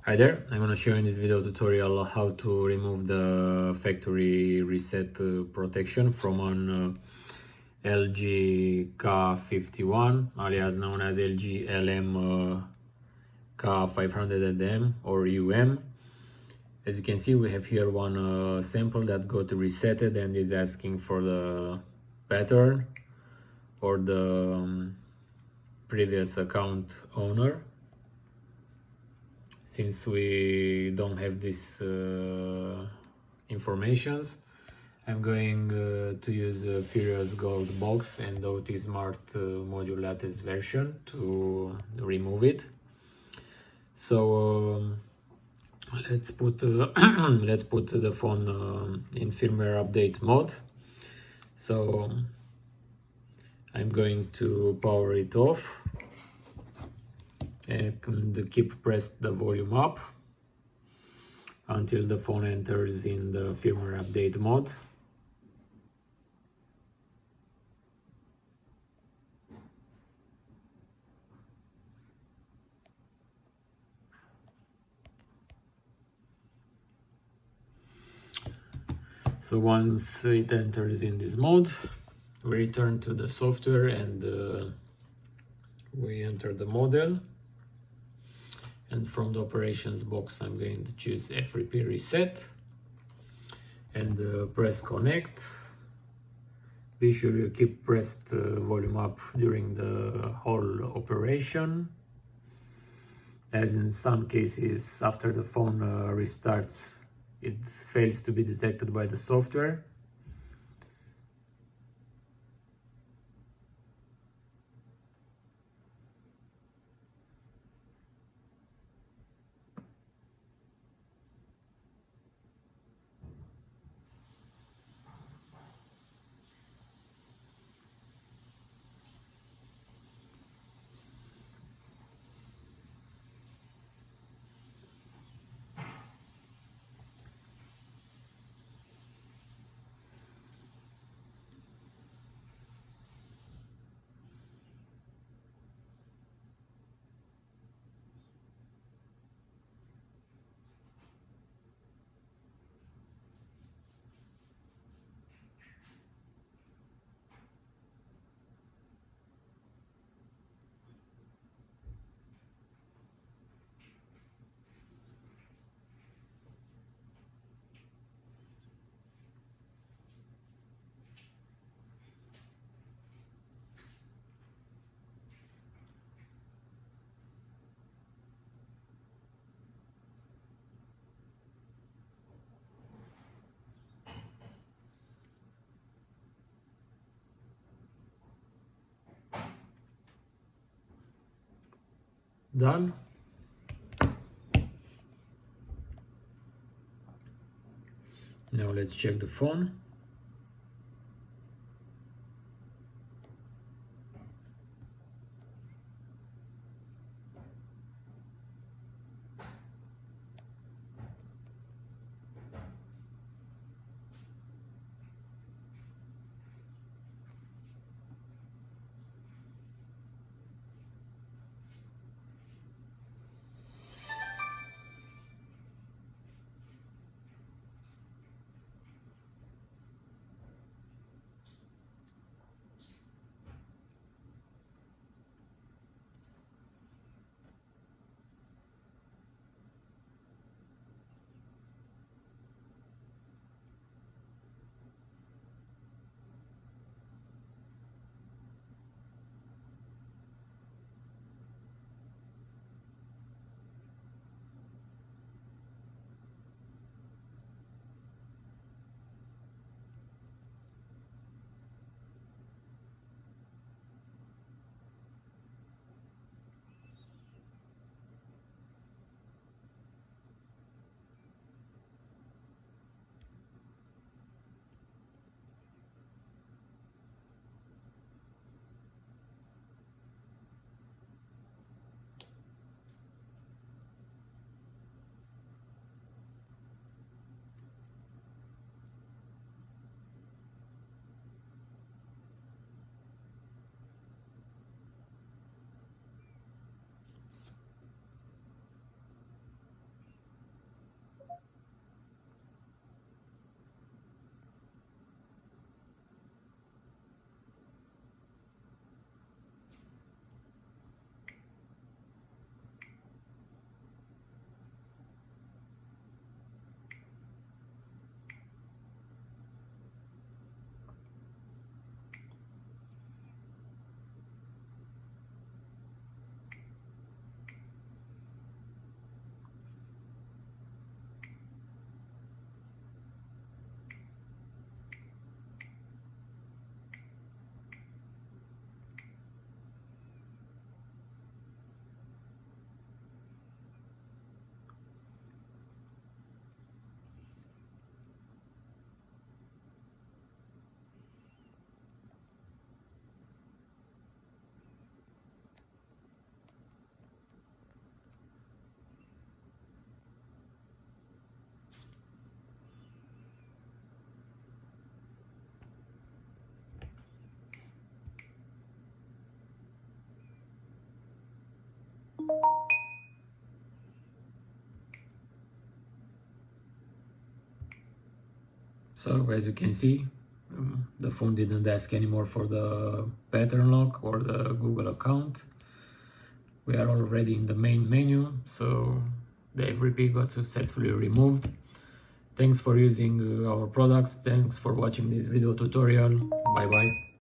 Hi there, I'm going to show you in this video tutorial how to remove the factory reset protection from an LG-K51, alias known as LG LM-K500MM or UM. As you can see, we have here one sample that got resetted and is asking for the pattern or the previous account owner. Since we don't have this informations, I'm going to use a Furiousgold box and OT Smart module latest version to remove it. So let's put let's put the phone in firmware update mode. So I'm going to power it off and keep pressed the volume up until the phone enters in the firmware update mode. So once it enters in this mode, we return to the software and we enter the model. And from the operations box, I'm going to choose FRP reset and press connect. Be sure you keep pressed volume up during the whole operation, as in some cases after the phone restarts it fails to be detected by the software. Done. Now let's check the phone. So as you can see, the phone didn't ask anymore for the pattern lock or the Google account. We are already in the main menu, so the FRP got successfully removed. Thanks for using our products. Thanks for watching this video tutorial. Bye bye.